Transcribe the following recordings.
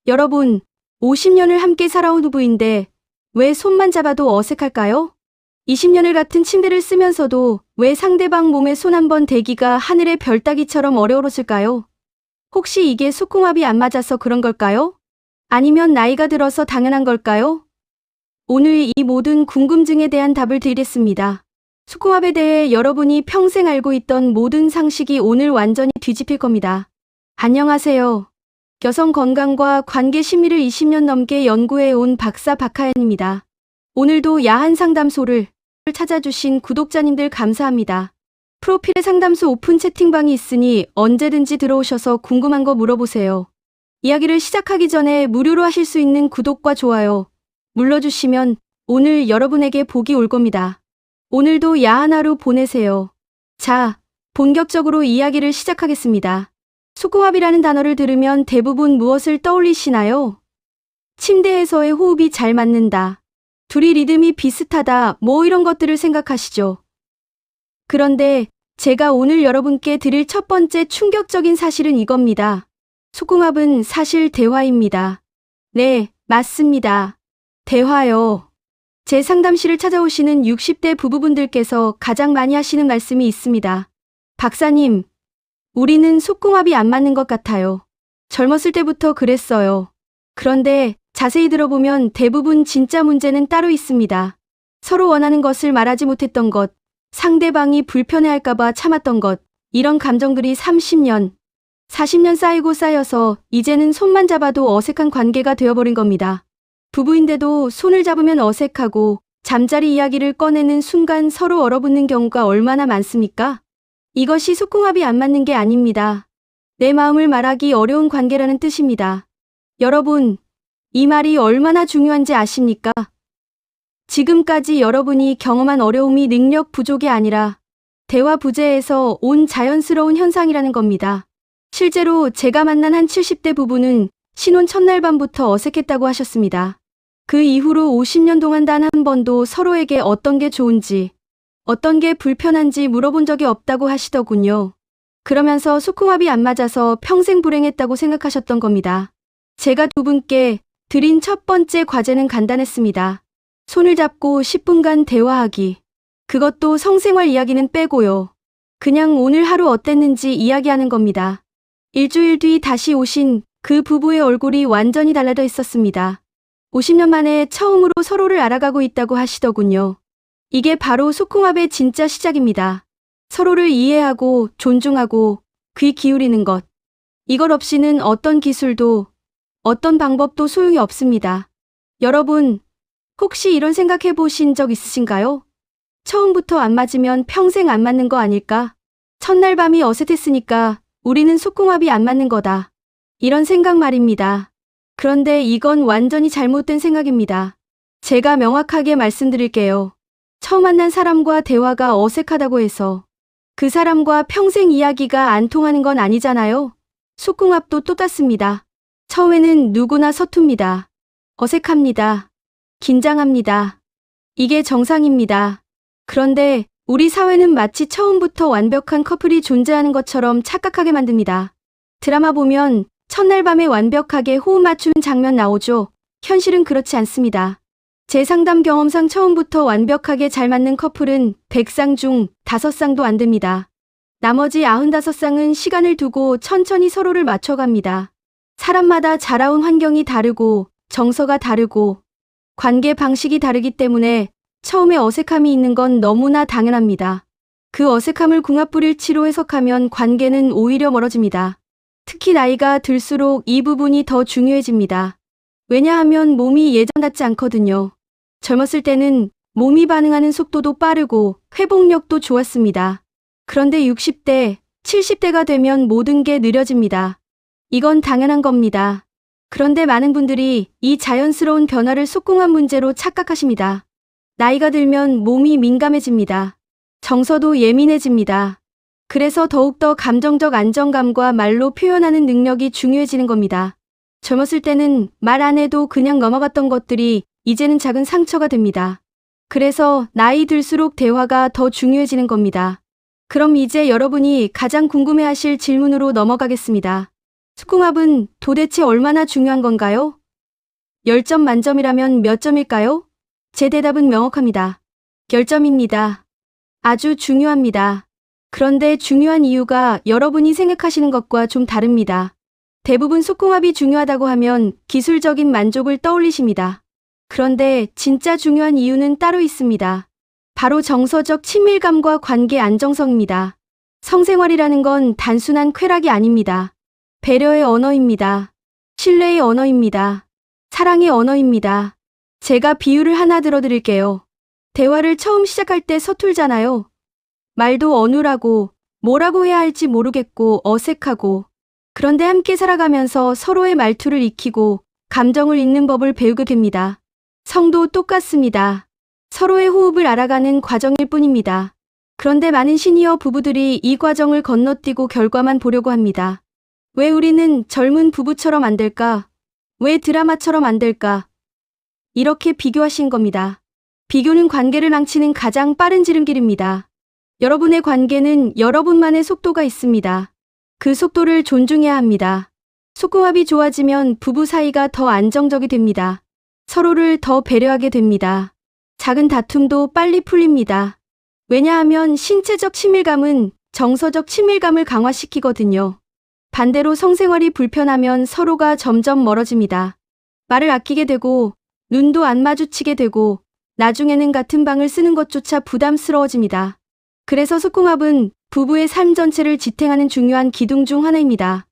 여러분, 50년을 함께 살아온 부부인데 왜 손만 잡아도 어색할까요? 20년을 같은 침대를 쓰면서도 왜 상대방 몸에 손 한 번 대기가 하늘의 별 따기처럼 어려웠을까요? 혹시 이게 속궁합이 안 맞아서 그런 걸까요? 아니면 나이가 들어서 당연한 걸까요? 오늘 이 모든 궁금증에 대한 답을 드리겠습니다. 속궁합에 대해 여러분이 평생 알고 있던 모든 상식이 오늘 완전히 뒤집힐 겁니다. 안녕하세요. 여성 건강과 관계 심리를 20년 넘게 연구해온 박사 박하연입니다. 오늘도 야한 상담소를 찾아주신 구독자님들 감사합니다. 프로필에 상담소 오픈 채팅방이 있으니 언제든지 들어오셔서 궁금한 거 물어보세요. 이야기를 시작하기 전에 무료로 하실 수 있는 구독과 좋아요 눌러주시면 오늘 여러분에게 복이 올 겁니다. 오늘도 야한 하루 보내세요. 자, 본격적으로 이야기를 시작하겠습니다. 속궁합이라는 단어를 들으면 대부분 무엇을 떠올리시나요? 침대에서의 호흡이 잘 맞는다. 둘이 리듬이 비슷하다, 뭐 이런 것들을 생각하시죠. 그런데 제가 오늘 여러분께 드릴 첫 번째 충격적인 사실은 이겁니다. 속궁합은 사실 대화입니다. 네, 맞습니다. 대화요. 제 상담실을 찾아오시는 60대 부부분들께서 가장 많이 하시는 말씀이 있습니다. 박사님, 우리는 속궁합이 안 맞는 것 같아요. 젊었을 때부터 그랬어요. 그런데 자세히 들어보면 대부분 진짜 문제는 따로 있습니다. 서로 원하는 것을 말하지 못했던 것, 상대방이 불편해할까봐 참았던 것, 이런 감정들이 30년, 40년 쌓이고 쌓여서 이제는 손만 잡아도 어색한 관계가 되어버린 겁니다. 부부인데도 손을 잡으면 어색하고 잠자리 이야기를 꺼내는 순간 서로 얼어붙는 경우가 얼마나 많습니까? 이것이 속궁합이 안 맞는 게 아닙니다. 내 마음을 말하기 어려운 관계라는 뜻입니다. 여러분, 이 말이 얼마나 중요한지 아십니까? 지금까지 여러분이 경험한 어려움이 능력 부족이 아니라 대화 부재에서 온 자연스러운 현상이라는 겁니다. 실제로 제가 만난 한 70대 부부는 신혼 첫날 밤부터 어색했다고 하셨습니다. 그 이후로 50년 동안 단 한 번도 서로에게 어떤 게 좋은지, 어떤 게 불편한지 물어본 적이 없다고 하시더군요. 그러면서 속궁합이 안 맞아서 평생 불행했다고 생각하셨던 겁니다. 제가 두 분께 드린 첫 번째 과제는 간단했습니다. 손을 잡고 10분간 대화하기. 그것도 성생활 이야기는 빼고요. 그냥 오늘 하루 어땠는지 이야기하는 겁니다. 일주일 뒤 다시 오신 그 부부의 얼굴이 완전히 달라져 있었습니다. 50년 만에 처음으로 서로를 알아가고 있다고 하시더군요. 이게 바로 속궁합의 진짜 시작입니다. 서로를 이해하고 존중하고 귀 기울이는 것. 이걸 없이는 어떤 기술도 어떤 방법도 소용이 없습니다. 여러분, 혹시 이런 생각해 보신 적 있으신가요? 처음부터 안 맞으면 평생 안 맞는 거 아닐까? 첫날 밤이 어색했으니까 우리는 속궁합이 안 맞는 거다. 이런 생각 말입니다. 그런데 이건 완전히 잘못된 생각입니다. 제가 명확하게 말씀드릴게요. 처음 만난 사람과 대화가 어색하다고 해서 그 사람과 평생 이야기가 안 통하는 건 아니잖아요. 속궁합도 똑같습니다. 처음에는 누구나 서툽니다. 어색합니다. 긴장합니다. 이게 정상입니다. 그런데 우리 사회는 마치 처음부터 완벽한 커플이 존재하는 것처럼 착각하게 만듭니다. 드라마 보면 첫날 밤에 완벽하게 호흡 맞추는 장면 나오죠. 현실은 그렇지 않습니다. 제 상담 경험상 처음부터 완벽하게 잘 맞는 커플은 100쌍 중 5쌍도 안 됩니다. 나머지 95쌍은 시간을 두고 천천히 서로를 맞춰갑니다. 사람마다 자라온 환경이 다르고 정서가 다르고 관계 방식이 다르기 때문에 처음에 어색함이 있는 건 너무나 당연합니다. 그 어색함을 궁합불일치로 해석하면 관계는 오히려 멀어집니다. 특히 나이가 들수록 이 부분이 더 중요해집니다. 왜냐하면 몸이 예전 같지 않거든요. 젊었을 때는 몸이 반응하는 속도도 빠르고 회복력도 좋았습니다. 그런데 60대, 70대가 되면 모든 게 느려집니다. 이건 당연한 겁니다. 그런데 많은 분들이 이 자연스러운 변화를 속궁합 문제로 착각하십니다. 나이가 들면 몸이 민감해집니다. 정서도 예민해집니다. 그래서 더욱더 감정적 안정감과 말로 표현하는 능력이 중요해지는 겁니다. 젊었을 때는 말 안 해도 그냥 넘어갔던 것들이 이제는 작은 상처가 됩니다. 그래서 나이 들수록 대화가 더 중요해지는 겁니다. 그럼 이제 여러분이 가장 궁금해하실 질문으로 넘어가겠습니다. 속궁합은 도대체 얼마나 중요한 건가요? 10점 만점이라면 몇 점일까요? 제 대답은 명확합니다. 결점입니다. 아주 중요합니다. 그런데 중요한 이유가 여러분이 생각하시는 것과 좀 다릅니다. 대부분 속궁합이 중요하다고 하면 기술적인 만족을 떠올리십니다. 그런데 진짜 중요한 이유는 따로 있습니다. 바로 정서적 친밀감과 관계 안정성입니다. 성생활이라는 건 단순한 쾌락이 아닙니다. 배려의 언어입니다. 신뢰의 언어입니다. 사랑의 언어입니다. 제가 비유를 하나 들어드릴게요. 대화를 처음 시작할 때 서툴잖아요. 말도 어눌하고 뭐라고 해야 할지 모르겠고 어색하고, 그런데 함께 살아가면서 서로의 말투를 익히고 감정을 읽는 법을 배우게 됩니다. 성도 똑같습니다. 서로의 호흡을 알아가는 과정일 뿐입니다. 그런데 많은 시니어 부부들이 이 과정을 건너뛰고 결과만 보려고 합니다. 왜 우리는 젊은 부부처럼 안 될까? 왜 드라마처럼 안 될까? 이렇게 비교하신 겁니다. 비교는 관계를 망치는 가장 빠른 지름길입니다. 여러분의 관계는 여러분만의 속도가 있습니다. 그 속도를 존중해야 합니다. 속궁합이 좋아지면 부부 사이가 더 안정적이 됩니다. 서로를 더 배려하게 됩니다. 작은 다툼도 빨리 풀립니다. 왜냐하면 신체적 친밀감은 정서적 친밀감을 강화시키거든요. 반대로 성생활이 불편하면 서로가 점점 멀어집니다. 말을 아끼게 되고 눈도 안 마주치게 되고 나중에는 같은 방을 쓰는 것조차 부담스러워집니다. 그래서 속궁합은 부부의 삶 전체를 지탱하는 중요한 기둥 중 하나입니다.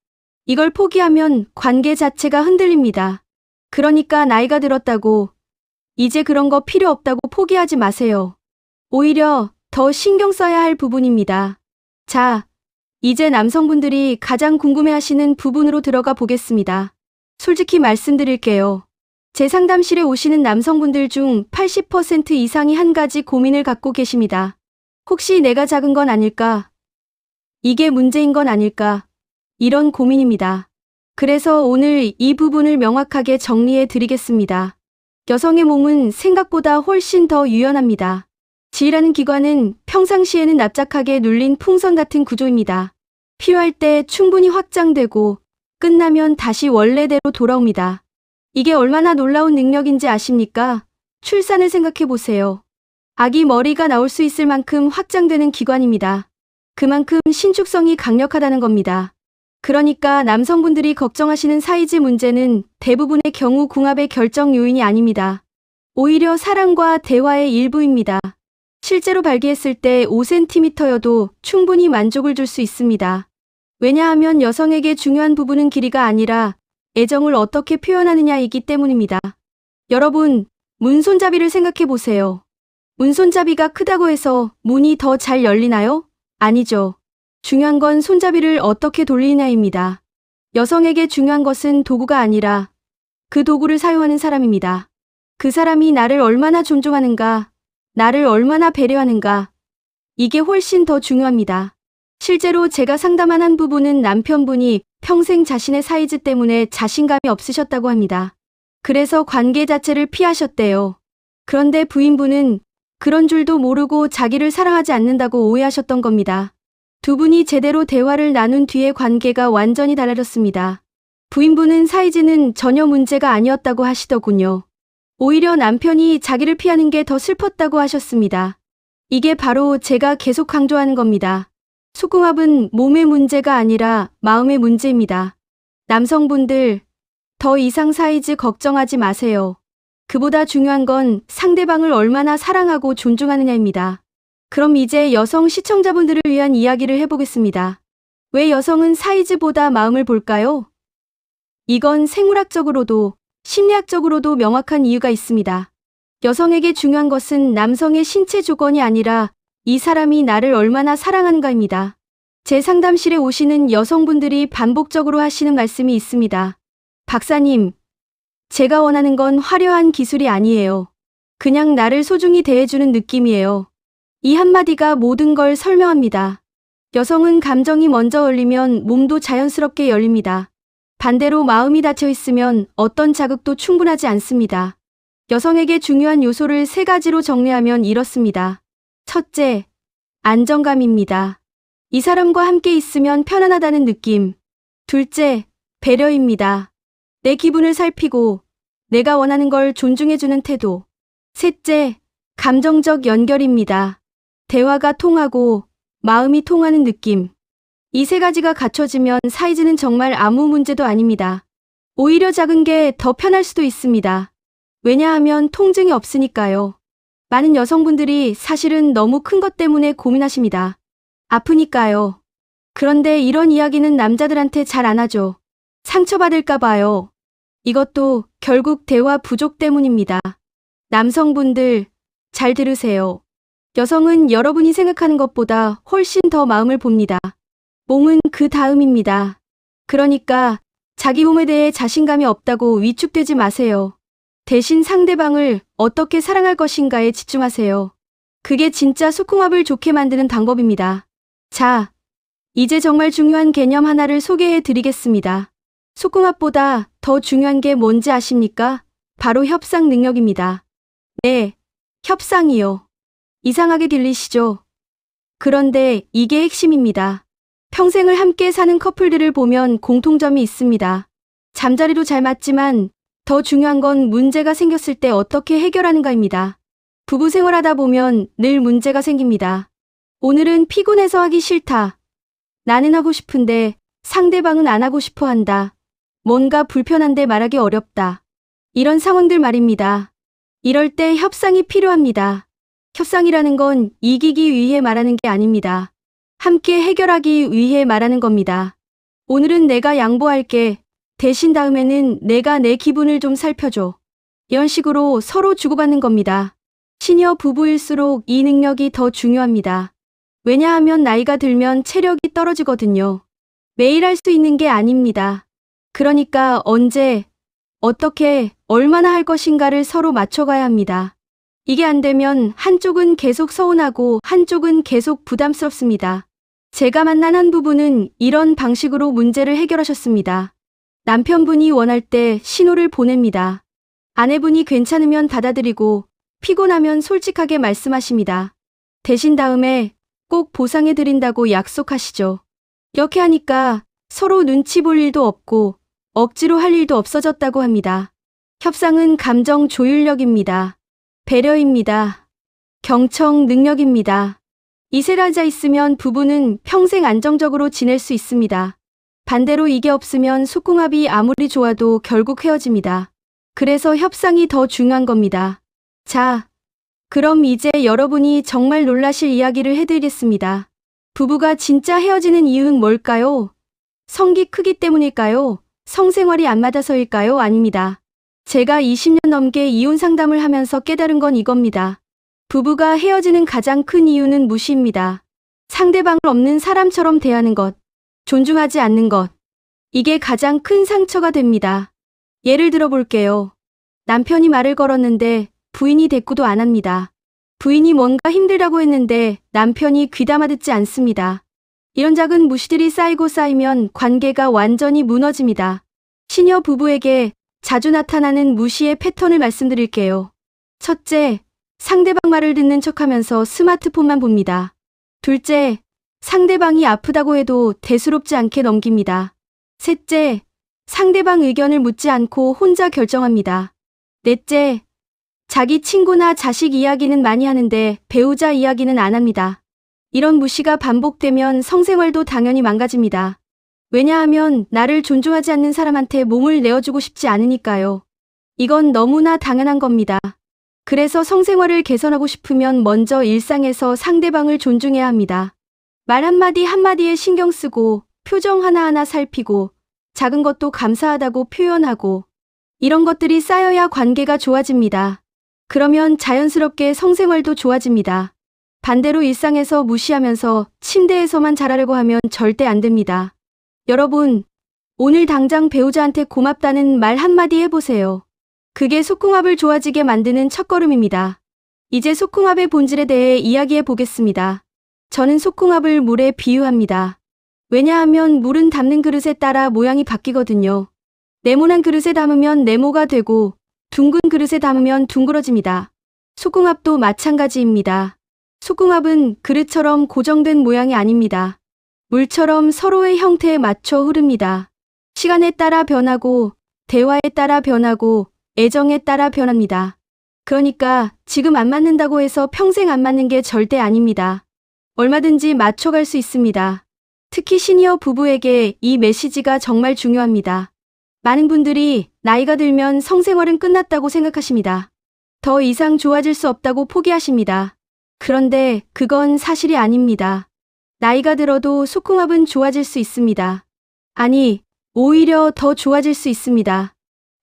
이걸 포기하면 관계 자체가 흔들립니다. 그러니까 나이가 들었다고 이제 그런 거 필요 없다고 포기하지 마세요. 오히려 더 신경 써야 할 부분입니다. 자, 이제 남성분들이 가장 궁금해하시는 부분으로 들어가 보겠습니다. 솔직히 말씀드릴게요. 제 상담실에 오시는 남성분들 중 80% 이상이 한 가지 고민을 갖고 계십니다. 혹시 내가 작은 건 아닐까? 이게 문제인 건 아닐까? 이런 고민입니다. 그래서 오늘 이 부분을 명확하게 정리해 드리겠습니다. 여성의 몸은 생각보다 훨씬 더 유연합니다. 지라는 기관은 평상시에는 납작하게 눌린 풍선 같은 구조입니다. 필요할 때 충분히 확장되고 끝나면 다시 원래대로 돌아옵니다. 이게 얼마나 놀라운 능력인지 아십니까? 출산을 생각해 보세요. 아기 머리가 나올 수 있을 만큼 확장되는 기관입니다. 그만큼 신축성이 강력하다는 겁니다. 그러니까 남성분들이 걱정하시는 사이즈 문제는 대부분의 경우 궁합의 결정 요인이 아닙니다. 오히려 사랑과 대화의 일부입니다. 실제로 발기했을 때 5cm여도 충분히 만족을 줄 수 있습니다. 왜냐하면 여성에게 중요한 부분은 길이가 아니라 애정을 어떻게 표현하느냐이기 때문입니다. 여러분, 문손잡이를 생각해 보세요. 문손잡이가 크다고 해서 문이 더 잘 열리나요? 아니죠. 중요한 건 손잡이를 어떻게 돌리느냐입니다. 여성에게 중요한 것은 도구가 아니라 그 도구를 사용하는 사람입니다. 그 사람이 나를 얼마나 존중하는가, 나를 얼마나 배려하는가, 이게 훨씬 더 중요합니다. 실제로 제가 상담한 한 부부는 남편분이 평생 자신의 사이즈 때문에 자신감이 없으셨다고 합니다. 그래서 관계 자체를 피하셨대요. 그런데 부인분은 그런 줄도 모르고 자기를 사랑하지 않는다고 오해하셨던 겁니다. 두 분이 제대로 대화를 나눈 뒤에 관계가 완전히 달라졌습니다. 부인분은 사이즈는 전혀 문제가 아니었다고 하시더군요. 오히려 남편이 자기를 피하는 게 더 슬펐다고 하셨습니다. 이게 바로 제가 계속 강조하는 겁니다. 속궁합은 몸의 문제가 아니라 마음의 문제입니다. 남성분들, 더 이상 사이즈 걱정하지 마세요. 그보다 중요한 건 상대방을 얼마나 사랑하고 존중하느냐입니다. 그럼 이제 여성 시청자분들을 위한 이야기를 해보겠습니다. 왜 여성은 사이즈보다 마음을 볼까요? 이건 생물학적으로도 심리학적으로도 명확한 이유가 있습니다. 여성에게 중요한 것은 남성의 신체 조건이 아니라 이 사람이 나를 얼마나 사랑하는가입니다. 제 상담실에 오시는 여성분들이 반복적으로 하시는 말씀이 있습니다. 박사님, 제가 원하는 건 화려한 기술이 아니에요. 그냥 나를 소중히 대해주는 느낌이에요. 이 한마디가 모든 걸 설명합니다. 여성은 감정이 먼저 열리면 몸도 자연스럽게 열립니다. 반대로 마음이 닫혀 있으면 어떤 자극도 충분하지 않습니다. 여성에게 중요한 요소를 3가지로 정리하면 이렇습니다. 첫째, 안정감입니다. 이 사람과 함께 있으면 편안하다는 느낌. 둘째, 배려입니다. 내 기분을 살피고 내가 원하는 걸 존중해주는 태도. 셋째, 감정적 연결입니다. 대화가 통하고 마음이 통하는 느낌. 이 세 가지가 갖춰지면 사이즈는 정말 아무 문제도 아닙니다. 오히려 작은 게 더 편할 수도 있습니다. 왜냐하면 통증이 없으니까요. 많은 여성분들이 사실은 너무 큰 것 때문에 고민하십니다. 아프니까요. 그런데 이런 이야기는 남자들한테 잘 안 하죠. 상처받을까 봐요. 이것도 결국 대화 부족 때문입니다. 남성분들, 잘 들으세요. 여성은 여러분이 생각하는 것보다 훨씬 더 마음을 봅니다. 몸은 그 다음입니다. 그러니까 자기 몸에 대해 자신감이 없다고 위축되지 마세요. 대신 상대방을 어떻게 사랑할 것인가에 집중하세요. 그게 진짜 속궁합을 좋게 만드는 방법입니다. 자, 이제 정말 중요한 개념 하나를 소개해 드리겠습니다. 속궁합보다 더 중요한 게 뭔지 아십니까? 바로 협상 능력입니다. 네, 협상이요. 이상하게 들리시죠? 그런데 이게 핵심입니다. 평생을 함께 사는 커플들을 보면 공통점이 있습니다. 잠자리도 잘 맞지만 더 중요한 건 문제가 생겼을 때 어떻게 해결하는가입니다. 부부 생활하다 보면 늘 문제가 생깁니다. 오늘은 피곤해서 하기 싫다. 나는 하고 싶은데 상대방은 안 하고 싶어 한다. 뭔가 불편한데 말하기 어렵다. 이런 상황들 말입니다. 이럴 때 협상이 필요합니다. 협상이라는 건 이기기 위해 말하는 게 아닙니다. 함께 해결하기 위해 말하는 겁니다. 오늘은 내가 양보할게. 대신 다음에는 내가 내 기분을 좀 살펴줘. 이런 식으로 서로 주고받는 겁니다. 시니어 부부일수록 이 능력이 더 중요합니다. 왜냐하면 나이가 들면 체력이 떨어지거든요. 매일 할 수 있는 게 아닙니다. 그러니까 언제, 어떻게, 얼마나 할 것인가를 서로 맞춰가야 합니다. 이게 안 되면 한쪽은 계속 서운하고 한쪽은 계속 부담스럽습니다. 제가 만난 한 부부는 이런 방식으로 문제를 해결하셨습니다. 남편분이 원할 때 신호를 보냅니다. 아내분이 괜찮으면 받아들이고 피곤하면 솔직하게 말씀하십니다. 대신 다음에 꼭 보상해드린다고 약속하시죠. 이렇게 하니까 서로 눈치 볼 일도 없고 억지로 할 일도 없어졌다고 합니다. 협상은 감정 조율력입니다. 배려입니다. 경청 능력입니다. 이 세 가지가 있으면 부부는 평생 안정적으로 지낼 수 있습니다. 반대로 이게 없으면 속궁합이 아무리 좋아도 결국 헤어집니다. 그래서 협상이 더 중요한 겁니다. 자, 그럼 이제 여러분이 정말 놀라실 이야기를 해드리겠습니다. 부부가 진짜 헤어지는 이유는 뭘까요? 성기 크기 때문일까요? 성생활이 안 맞아서일까요? 아닙니다. 제가 20년 넘게 이혼 상담을 하면서 깨달은 건 이겁니다. 부부가 헤어지는 가장 큰 이유는 무시입니다. 상대방을 없는 사람처럼 대하는 것, 존중하지 않는 것. 이게 가장 큰 상처가 됩니다. 예를 들어 볼게요. 남편이 말을 걸었는데 부인이 대꾸도 안 합니다. 부인이 뭔가 힘들다고 했는데 남편이 귀담아 듣지 않습니다. 이런 작은 무시들이 쌓이고 쌓이면 관계가 완전히 무너집니다. 시니어 부부에게 자주 나타나는 무시의 패턴을 말씀드릴게요. 첫째, 상대방 말을 듣는 척하면서 스마트폰만 봅니다. 둘째, 상대방이 아프다고 해도 대수롭지 않게 넘깁니다. 셋째, 상대방 의견을 묻지 않고 혼자 결정합니다. 넷째, 자기 친구나 자식 이야기는 많이 하는데 배우자 이야기는 안 합니다. 이런 무시가 반복되면 성생활도 당연히 망가집니다. 왜냐하면 나를 존중하지 않는 사람한테 몸을 내어주고 싶지 않으니까요. 이건 너무나 당연한 겁니다. 그래서 성생활을 개선하고 싶으면 먼저 일상에서 상대방을 존중해야 합니다. 말 한마디 한마디에 신경 쓰고 표정 하나하나 살피고 작은 것도 감사하다고 표현하고 이런 것들이 쌓여야 관계가 좋아집니다. 그러면 자연스럽게 성생활도 좋아집니다. 반대로 일상에서 무시하면서 침대에서만 잘하려고 하면 절대 안 됩니다. 여러분, 오늘 당장 배우자한테 고맙다는 말 한마디 해보세요. 그게 속궁합을 좋아지게 만드는 첫걸음입니다. 이제 속궁합의 본질에 대해 이야기해 보겠습니다. 저는 속궁합을 물에 비유합니다. 왜냐하면 물은 담는 그릇에 따라 모양이 바뀌거든요. 네모난 그릇에 담으면 네모가 되고 둥근 그릇에 담으면 둥그러집니다. 속궁합도 마찬가지입니다. 속궁합은 그릇처럼 고정된 모양이 아닙니다. 물처럼 서로의 형태에 맞춰 흐릅니다. 시간에 따라 변하고, 대화에 따라 변하고, 애정에 따라 변합니다. 그러니까 지금 안 맞는다고 해서 평생 안 맞는 게 절대 아닙니다. 얼마든지 맞춰갈 수 있습니다. 특히 시니어 부부에게 이 메시지가 정말 중요합니다. 많은 분들이 나이가 들면 성생활은 끝났다고 생각하십니다. 더 이상 좋아질 수 없다고 포기하십니다. 그런데 그건 사실이 아닙니다. 나이가 들어도 속궁합은 좋아질 수 있습니다. 아니, 오히려 더 좋아질 수 있습니다.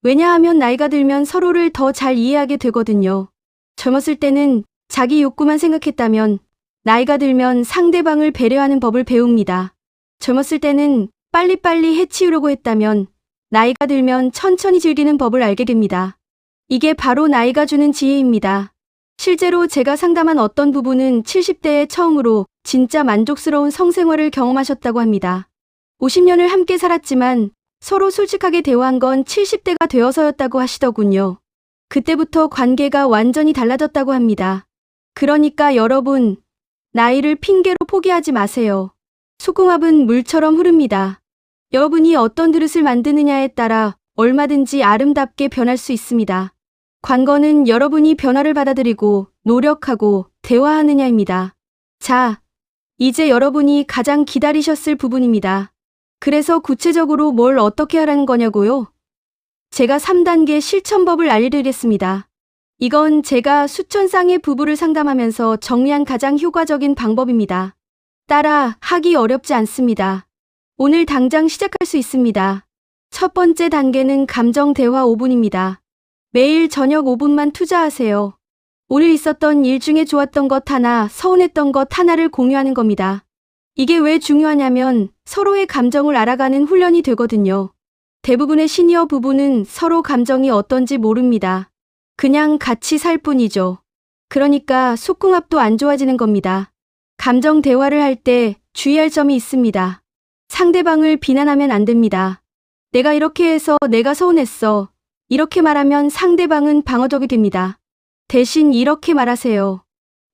왜냐하면 나이가 들면 서로를 더 잘 이해하게 되거든요. 젊었을 때는 자기 욕구만 생각했다면 나이가 들면 상대방을 배려하는 법을 배웁니다. 젊었을 때는 빨리빨리 해치우려고 했다면 나이가 들면 천천히 즐기는 법을 알게 됩니다. 이게 바로 나이가 주는 지혜입니다. 실제로 제가 상담한 어떤 부부는 70대에 처음으로 진짜 만족스러운 성생활을 경험하셨다고 합니다. 50년을 함께 살았지만 서로 솔직하게 대화한 건 70대가 되어서였다고 하시더군요. 그때부터 관계가 완전히 달라졌다고 합니다. 그러니까 여러분, 나이를 핑계로 포기하지 마세요. 속궁합은 물처럼 흐릅니다. 여러분이 어떤 그릇을 만드느냐에 따라 얼마든지 아름답게 변할 수 있습니다. 관건은 여러분이 변화를 받아들이고 노력하고 대화하느냐입니다. 자, 이제 여러분이 가장 기다리셨을 부분입니다. 그래서 구체적으로 뭘 어떻게 하라는 거냐고요? 제가 3단계 실천법을 알려드리겠습니다. 이건 제가 수천 쌍의 부부를 상담하면서 정리한 가장 효과적인 방법입니다. 따라 하기 어렵지 않습니다. 오늘 당장 시작할 수 있습니다. 첫 번째 단계는 감정 대화 5분입니다. 매일 저녁 5분만 투자하세요. 오늘 있었던 일 중에 좋았던 것 하나, 서운했던 것 하나를 공유하는 겁니다. 이게 왜 중요하냐면 서로의 감정을 알아가는 훈련이 되거든요. 대부분의 시니어 부부는 서로 감정이 어떤지 모릅니다. 그냥 같이 살 뿐이죠. 그러니까 속궁합도 안 좋아지는 겁니다. 감정 대화를 할 때 주의할 점이 있습니다. 상대방을 비난하면 안 됩니다. 내가 이렇게 해서 내가 서운했어. 이렇게 말하면 상대방은 방어적이 됩니다. 대신 이렇게 말하세요.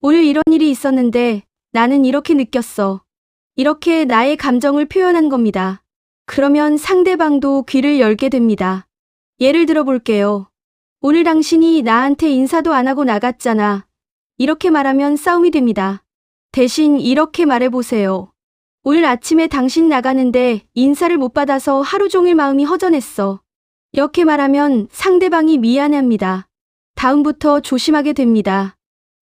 오늘 이런 일이 있었는데 나는 이렇게 느꼈어. 이렇게 나의 감정을 표현한 겁니다. 그러면 상대방도 귀를 열게 됩니다. 예를 들어 볼게요. 오늘 당신이 나한테 인사도 안 하고 나갔잖아. 이렇게 말하면 싸움이 됩니다. 대신 이렇게 말해보세요. 오늘 아침에 당신 나가는데 인사를 못 받아서 하루 종일 마음이 허전했어. 이렇게 말하면 상대방이 미안해합니다. 다음부터 조심하게 됩니다.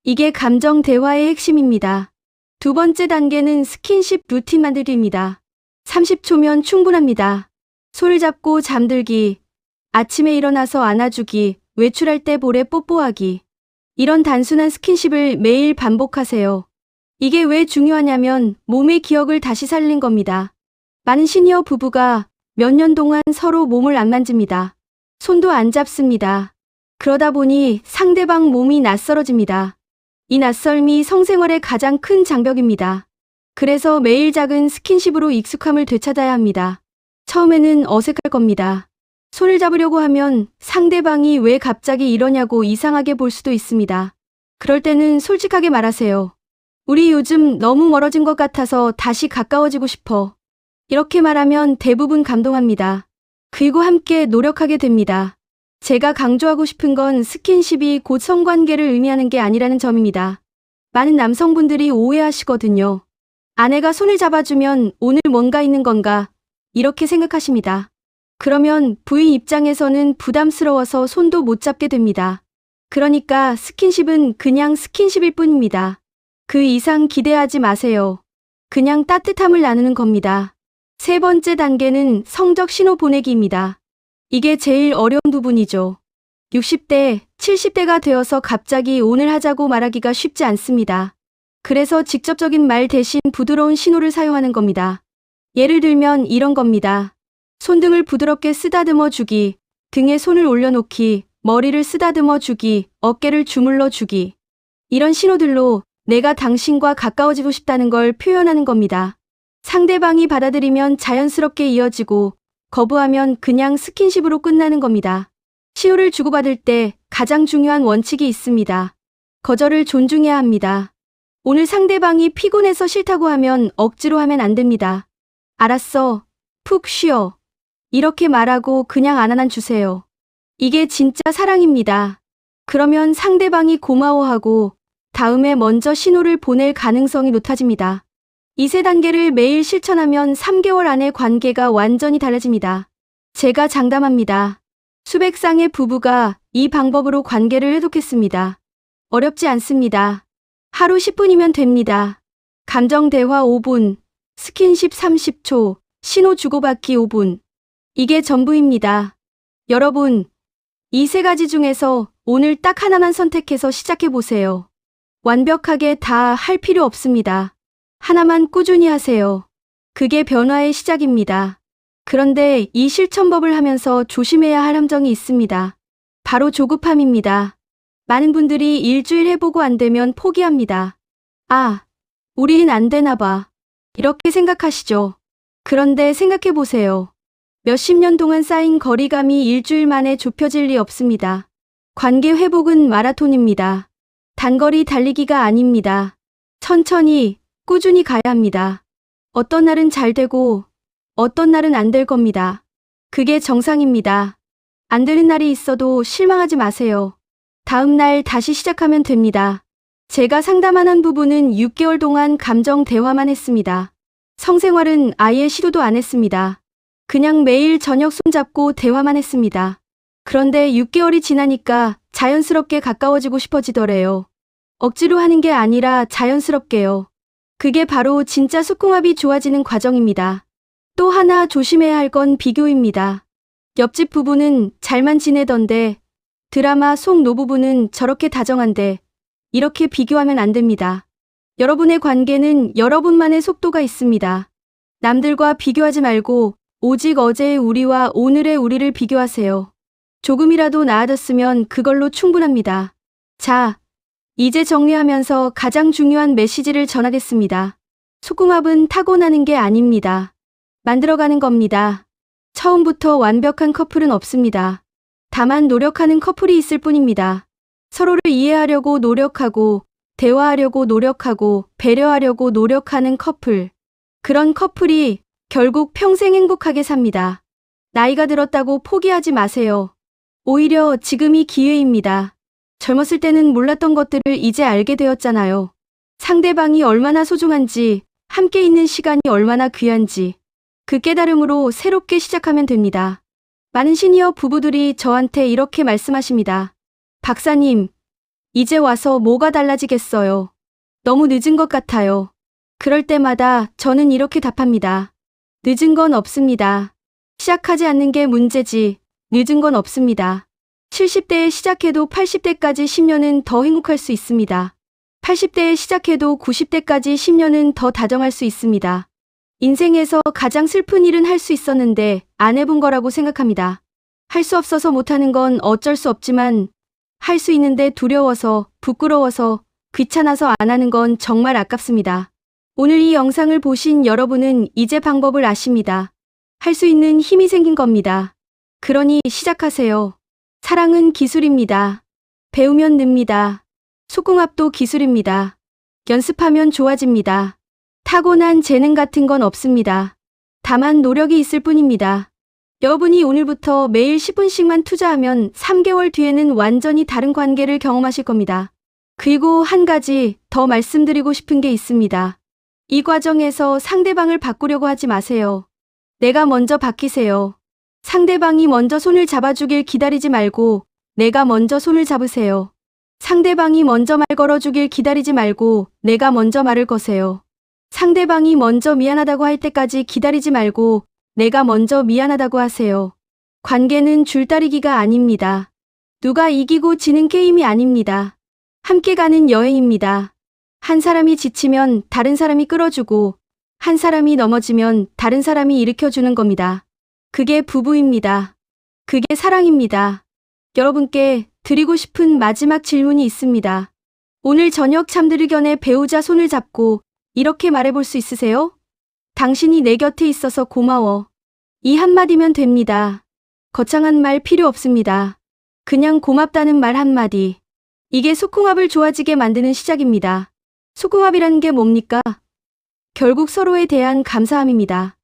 이게 감정 대화의 핵심입니다. 두 번째 단계는 스킨십 루틴 만들기입니다. 30초면 충분합니다. 손을 잡고 잠들기, 아침에 일어나서 안아주기, 외출할 때 볼에 뽀뽀하기. 이런 단순한 스킨십을 매일 반복하세요. 이게 왜 중요하냐면 몸의 기억을 다시 살린 겁니다. 많은 시니어 부부가 몇 년 동안 서로 몸을 안 만집니다. 손도 안 잡습니다. 그러다 보니 상대방 몸이 낯설어집니다. 이 낯설미 성생활의 가장 큰 장벽입니다. 그래서 매일 작은 스킨십으로 익숙함을 되찾아야 합니다. 처음에는 어색할 겁니다. 손을 잡으려고 하면 상대방이 왜 갑자기 이러냐고 이상하게 볼 수도 있습니다. 그럴 때는 솔직하게 말하세요. 우리 요즘 너무 멀어진 것 같아서 다시 가까워지고 싶어. 이렇게 말하면 대부분 감동합니다. 그리고 함께 노력하게 됩니다. 제가 강조하고 싶은 건 스킨십이 곧 성관계를 의미하는 게 아니라는 점입니다. 많은 남성분들이 오해하시거든요. 아내가 손을 잡아주면 오늘 뭔가 있는 건가? 이렇게 생각하십니다. 그러면 부인 입장에서는 부담스러워서 손도 못 잡게 됩니다. 그러니까 스킨십은 그냥 스킨십일 뿐입니다. 그 이상 기대하지 마세요. 그냥 따뜻함을 나누는 겁니다. 세 번째 단계는 성적 신호 보내기입니다. 이게 제일 어려운 부분이죠. 60대, 70대가 되어서 갑자기 오늘 하자고 말하기가 쉽지 않습니다. 그래서 직접적인 말 대신 부드러운 신호를 사용하는 겁니다. 예를 들면 이런 겁니다. 손등을 부드럽게 쓰다듬어 주기, 등에 손을 올려놓기, 머리를 쓰다듬어 주기, 어깨를 주물러 주기. 이런 신호들로 내가 당신과 가까워지고 싶다는 걸 표현하는 겁니다. 상대방이 받아들이면 자연스럽게 이어지고 거부하면 그냥 스킨십으로 끝나는 겁니다. 신호를 주고받을 때 가장 중요한 원칙이 있습니다. 거절을 존중해야 합니다. 오늘 상대방이 피곤해서 싫다고 하면 억지로 하면 안 됩니다. 알았어. 푹 쉬어. 이렇게 말하고 그냥 안 주세요. 이게 진짜 사랑입니다. 그러면 상대방이 고마워하고 다음에 먼저 신호를 보낼 가능성이 높아집니다. 이 세 단계를 매일 실천하면 3개월 안에 관계가 완전히 달라집니다. 제가 장담합니다. 수백 쌍의 부부가 이 방법으로 관계를 회복했습니다. 어렵지 않습니다. 하루 10분이면 됩니다. 감정 대화 5분, 스킨십 30초, 신호 주고받기 5분. 이게 전부입니다. 여러분, 이 세 가지 중에서 오늘 딱 하나만 선택해서 시작해보세요. 완벽하게 다 할 필요 없습니다. 하나만 꾸준히 하세요. 그게 변화의 시작입니다. 그런데 이 실천법을 하면서 조심해야 할 함정이 있습니다. 바로 조급함입니다. 많은 분들이 일주일 해보고 안 되면 포기합니다. 아, 우리는 안 되나 봐. 이렇게 생각하시죠. 그런데 생각해보세요. 몇십 년 동안 쌓인 거리감이 일주일 만에 좁혀질 리 없습니다. 관계 회복은 마라톤입니다. 단거리 달리기가 아닙니다. 천천히, 꾸준히 가야 합니다. 어떤 날은 잘 되고 어떤 날은 안 될 겁니다. 그게 정상입니다. 안 되는 날이 있어도 실망하지 마세요. 다음 날 다시 시작하면 됩니다. 제가 상담한 한 부부는 6개월 동안 감정 대화만 했습니다. 성생활은 아예 시도도 안 했습니다. 그냥 매일 저녁 손잡고 대화만 했습니다. 그런데 6개월이 지나니까 자연스럽게 가까워지고 싶어지더래요. 억지로 하는 게 아니라 자연스럽게요. 그게 바로 진짜 속궁합이 좋아지는 과정입니다. 또 하나 조심해야 할 건 비교입니다. 옆집 부부는 잘만 지내던데 드라마 속 노부부는 저렇게 다정한데 이렇게 비교하면 안 됩니다. 여러분의 관계는 여러분만의 속도가 있습니다. 남들과 비교하지 말고 오직 어제의 우리와 오늘의 우리를 비교하세요. 조금이라도 나아졌으면 그걸로 충분합니다. 자, 이제 정리하면서 가장 중요한 메시지를 전하겠습니다. 속궁합은 타고나는 게 아닙니다. 만들어가는 겁니다. 처음부터 완벽한 커플은 없습니다. 다만 노력하는 커플이 있을 뿐입니다. 서로를 이해하려고 노력하고, 대화하려고 노력하고, 배려하려고 노력하는 커플. 그런 커플이 결국 평생 행복하게 삽니다. 나이가 들었다고 포기하지 마세요. 오히려 지금이 기회입니다. 젊었을 때는 몰랐던 것들을 이제 알게 되었잖아요. 상대방이 얼마나 소중한지, 함께 있는 시간이 얼마나 귀한지. 그 깨달음으로 새롭게 시작하면 됩니다. 많은 시니어 부부들이 저한테 이렇게 말씀하십니다. 박사님, 이제 와서 뭐가 달라지겠어요. 너무 늦은 것 같아요. 그럴 때마다 저는 이렇게 답합니다. 늦은 건 없습니다. 시작하지 않는 게 문제지, 늦은 건 없습니다. 70대에 시작해도 80대까지 10년은 더 행복할 수 있습니다. 80대에 시작해도 90대까지 10년은 더 다정할 수 있습니다. 인생에서 가장 슬픈 일은 할 수 있었는데 안 해본 거라고 생각합니다. 할 수 없어서 못하는 건 어쩔 수 없지만 할 수 있는데 두려워서, 부끄러워서, 귀찮아서 안 하는 건 정말 아깝습니다. 오늘 이 영상을 보신 여러분은 이제 방법을 아십니다. 할 수 있는 힘이 생긴 겁니다. 그러니 시작하세요. 사랑은 기술입니다. 배우면 늡니다. 속궁합도 기술입니다. 연습하면 좋아집니다. 타고난 재능 같은 건 없습니다. 다만 노력이 있을 뿐입니다. 여러분이 오늘부터 매일 10분씩만 투자하면 3개월 뒤에는 완전히 다른 관계를 경험하실 겁니다. 그리고 한 가지 더 말씀드리고 싶은 게 있습니다. 이 과정에서 상대방을 바꾸려고 하지 마세요. 내가 먼저 바뀌세요. 상대방이 먼저 손을 잡아주길 기다리지 말고 내가 먼저 손을 잡으세요. 상대방이 먼저 말 걸어주길 기다리지 말고 내가 먼저 말을 거세요. 상대방이 먼저 미안하다고 할 때까지 기다리지 말고 내가 먼저 미안하다고 하세요. 관계는 줄다리기가 아닙니다. 누가 이기고 지는 게임이 아닙니다. 함께 가는 여행입니다. 한 사람이 지치면 다른 사람이 끌어주고 한 사람이 넘어지면 다른 사람이 일으켜주는 겁니다. 그게 부부입니다. 그게 사랑입니다. 여러분께 드리고 싶은 마지막 질문이 있습니다. 오늘 저녁 잠들기 전에 배우자 손을 잡고 이렇게 말해볼 수 있으세요? 당신이 내 곁에 있어서 고마워. 이 한마디면 됩니다. 거창한 말 필요 없습니다. 그냥 고맙다는 말 한마디. 이게 속궁합을 좋아지게 만드는 시작입니다. 속궁합이라는 게 뭡니까? 결국 서로에 대한 감사함입니다.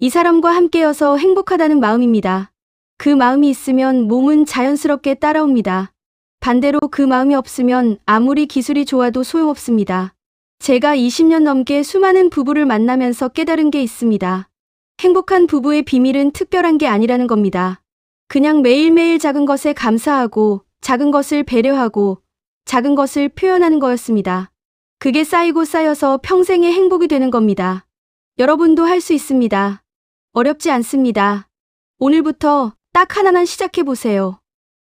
이 사람과 함께여서 행복하다는 마음입니다. 그 마음이 있으면 몸은 자연스럽게 따라옵니다. 반대로 그 마음이 없으면 아무리 기술이 좋아도 소용없습니다. 제가 20년 넘게 수많은 부부를 만나면서 깨달은 게 있습니다. 행복한 부부의 비밀은 특별한 게 아니라는 겁니다. 그냥 매일매일 작은 것에 감사하고 작은 것을 배려하고 작은 것을 표현하는 거였습니다. 그게 쌓이고 쌓여서 평생의 행복이 되는 겁니다. 여러분도 할 수 있습니다. 어렵지 않습니다. 오늘부터 딱 하나만 시작해 보세요.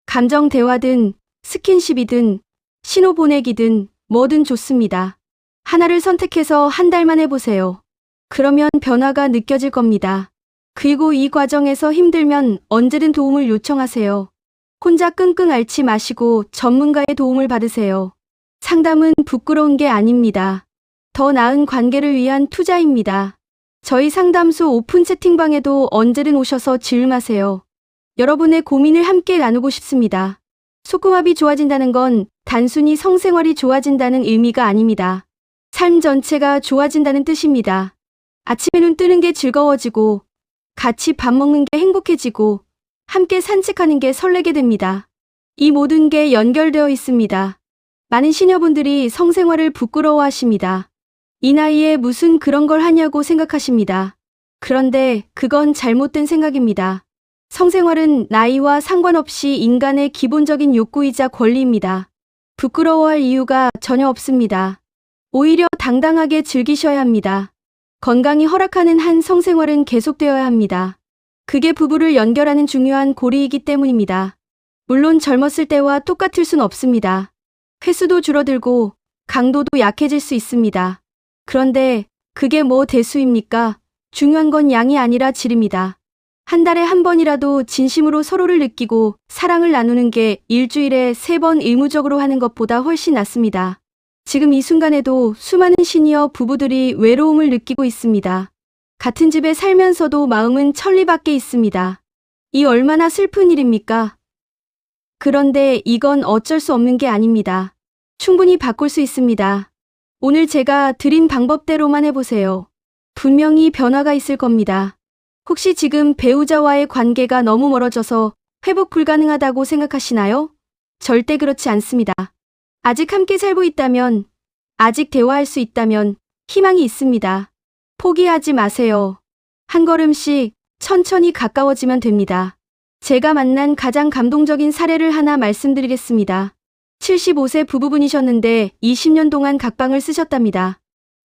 감정 대화든 스킨십이든 신호 보내기든 뭐든 좋습니다. 하나를 선택해서 한 달만 해보세요. 그러면 변화가 느껴질 겁니다. 그리고 이 과정에서 힘들면 언제든 도움을 요청하세요. 혼자 끙끙 앓지 마시고 전문가의 도움을 받으세요. 상담은 부끄러운 게 아닙니다. 더 나은 관계를 위한 투자입니다. 저희 상담소 오픈 채팅방에도 언제든 오셔서 질문하세요. 여러분의 고민을 함께 나누고 싶습니다. 속궁합이 좋아진다는 건 단순히 성생활이 좋아진다는 의미가 아닙니다. 삶 전체가 좋아진다는 뜻입니다. 아침에 눈 뜨는 게 즐거워지고, 같이 밥 먹는 게 행복해지고, 함께 산책하는 게 설레게 됩니다. 이 모든 게 연결되어 있습니다. 많은 시녀분들이 성생활을 부끄러워하십니다. 이 나이에 무슨 그런 걸 하냐고 생각하십니다. 그런데 그건 잘못된 생각입니다. 성생활은 나이와 상관없이 인간의 기본적인 욕구이자 권리입니다. 부끄러워할 이유가 전혀 없습니다. 오히려 당당하게 즐기셔야 합니다. 건강이 허락하는 한 성생활은 계속되어야 합니다. 그게 부부를 연결하는 중요한 고리이기 때문입니다. 물론 젊었을 때와 똑같을 순 없습니다. 횟수도 줄어들고 강도도 약해질 수 있습니다. 그런데 그게 뭐 대수입니까? 중요한 건 양이 아니라 질입니다. 한 달에 한 번이라도 진심으로 서로를 느끼고 사랑을 나누는 게 일주일에 3번 의무적으로 하는 것보다 훨씬 낫습니다. 지금 이 순간에도 수많은 시니어 부부들이 외로움을 느끼고 있습니다. 같은 집에 살면서도 마음은 천리 밖에 있습니다. 이 얼마나 슬픈 일입니까? 그런데 이건 어쩔 수 없는 게 아닙니다. 충분히 바꿀 수 있습니다. 오늘 제가 드린 방법대로만 해보세요. 분명히 변화가 있을 겁니다. 혹시 지금 배우자와의 관계가 너무 멀어져서 회복 불가능하다고 생각하시나요? 절대 그렇지 않습니다. 아직 함께 살고 있다면, 아직 대화할 수 있다면 희망이 있습니다. 포기하지 마세요. 한 걸음씩 천천히 가까워지면 됩니다. 제가 만난 가장 감동적인 사례를 하나 말씀드리겠습니다. 75세 부부분이셨는데 20년 동안 각방을 쓰셨답니다.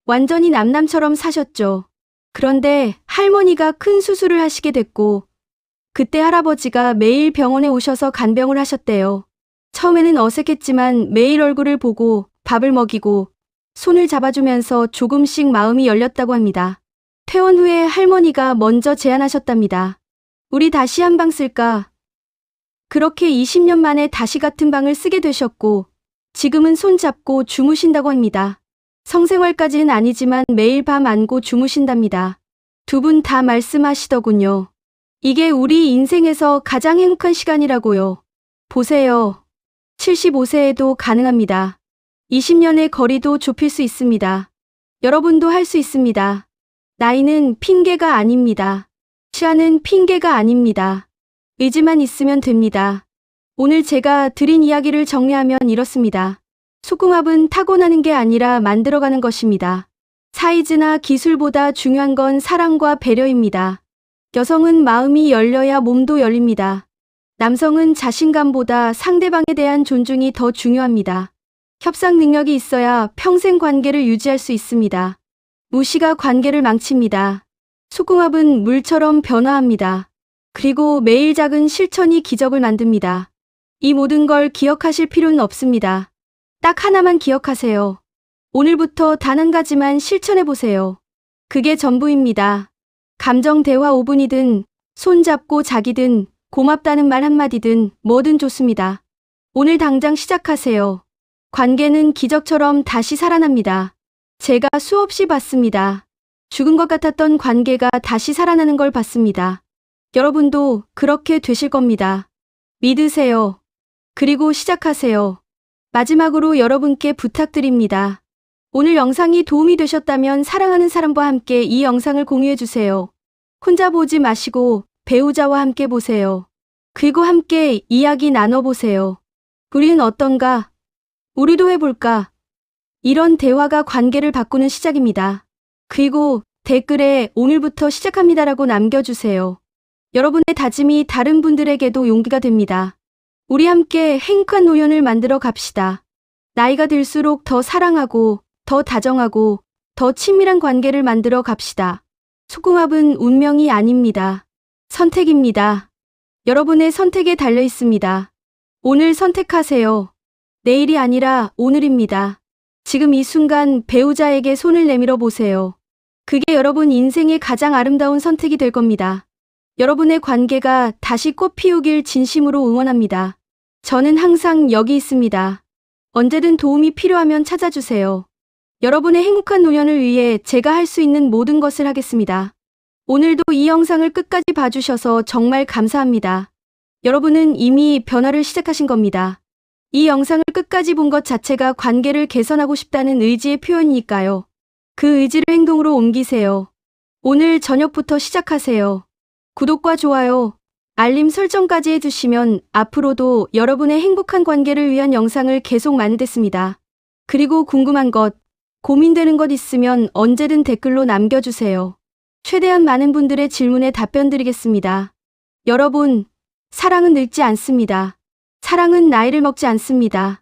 완전히 남남처럼 사셨죠. 그런데 할머니가 큰 수술을 하시게 됐고, 그때 할아버지가 매일 병원에 오셔서 간병을 하셨대요. 처음에는 어색했지만 매일 얼굴을 보고 밥을 먹이고 손을 잡아주면서 조금씩 마음이 열렸다고 합니다. 퇴원 후에 할머니가 먼저 제안하셨답니다. 우리 다시 한 방 쓸까? 그렇게 20년 만에 다시 같은 방을 쓰게 되셨고, 지금은 손잡고 주무신다고 합니다. 성생활까지는 아니지만 매일 밤 안고 주무신답니다. 두 분 다 말씀하시더군요. 이게 우리 인생에서 가장 행복한 시간이라고요. 보세요. 75세에도 가능합니다. 20년의 거리도 좁힐 수 있습니다. 여러분도 할 수 있습니다. 나이는 핑계가 아닙니다. 시간은 핑계가 아닙니다. 의지만 있으면 됩니다. 오늘 제가 드린 이야기를 정리하면 이렇습니다. 속궁합은 타고나는 게 아니라 만들어가는 것입니다. 사이즈나 기술보다 중요한 건 사랑과 배려입니다. 여성은 마음이 열려야 몸도 열립니다. 남성은 자신감보다 상대방에 대한 존중이 더 중요합니다. 협상 능력이 있어야 평생 관계를 유지할 수 있습니다. 무시가 관계를 망칩니다. 속궁합은 물처럼 변화합니다. 그리고 매일 작은 실천이 기적을 만듭니다. 이 모든 걸 기억하실 필요는 없습니다. 딱 하나만 기억하세요. 오늘부터 단 한 가지만 실천해보세요. 그게 전부입니다. 감정 대화 5분이든, 손잡고 자기든, 고맙다는 말 한마디든 뭐든 좋습니다. 오늘 당장 시작하세요. 관계는 기적처럼 다시 살아납니다. 제가 수없이 봤습니다. 죽은 것 같았던 관계가 다시 살아나는 걸 봤습니다. 여러분도 그렇게 되실 겁니다. 믿으세요. 그리고 시작하세요. 마지막으로 여러분께 부탁드립니다. 오늘 영상이 도움이 되셨다면 사랑하는 사람과 함께 이 영상을 공유해주세요. 혼자 보지 마시고 배우자와 함께 보세요. 그리고 함께 이야기 나눠보세요. 우리는 어떤가? 우리도 해볼까? 이런 대화가 관계를 바꾸는 시작입니다. 그리고 댓글에 오늘부터 시작합니다라고 남겨주세요. 여러분의 다짐이 다른 분들에게도 용기가 됩니다. 우리 함께 행복한 노년을 만들어 갑시다. 나이가 들수록 더 사랑하고, 더 다정하고, 더 친밀한 관계를 만들어 갑시다. 속궁합은 운명이 아닙니다. 선택입니다. 여러분의 선택에 달려 있습니다. 오늘 선택하세요. 내일이 아니라 오늘입니다. 지금 이 순간 배우자에게 손을 내밀어 보세요. 그게 여러분 인생의 가장 아름다운 선택이 될 겁니다. 여러분의 관계가 다시 꽃 피우길 진심으로 응원합니다. 저는 항상 여기 있습니다. 언제든 도움이 필요하면 찾아주세요. 여러분의 행복한 노년을 위해 제가 할 수 있는 모든 것을 하겠습니다. 오늘도 이 영상을 끝까지 봐주셔서 정말 감사합니다. 여러분은 이미 변화를 시작하신 겁니다. 이 영상을 끝까지 본 것 자체가 관계를 개선하고 싶다는 의지의 표현이니까요. 그 의지를 행동으로 옮기세요. 오늘 저녁부터 시작하세요. 구독과 좋아요, 알림 설정까지 해주시면 앞으로도 여러분의 행복한 관계를 위한 영상을 계속 만들겠습니다. 그리고 궁금한 것, 고민되는 것 있으면 언제든 댓글로 남겨주세요. 최대한 많은 분들의 질문에 답변 드리겠습니다. 여러분, 사랑은 늙지 않습니다. 사랑은 나이를 먹지 않습니다.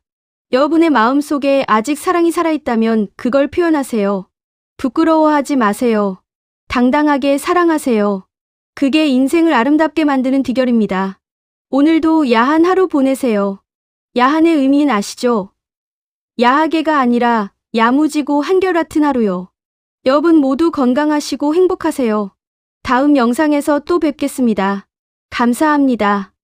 여러분의 마음속에 아직 사랑이 살아있다면 그걸 표현하세요. 부끄러워하지 마세요. 당당하게 사랑하세요. 그게 인생을 아름답게 만드는 비결입니다. 오늘도 야한 하루 보내세요. 야한의 의미는 아시죠? 야하게가 아니라 야무지고 한결같은 하루요. 여러분 모두 건강하시고 행복하세요. 다음 영상에서 또 뵙겠습니다. 감사합니다.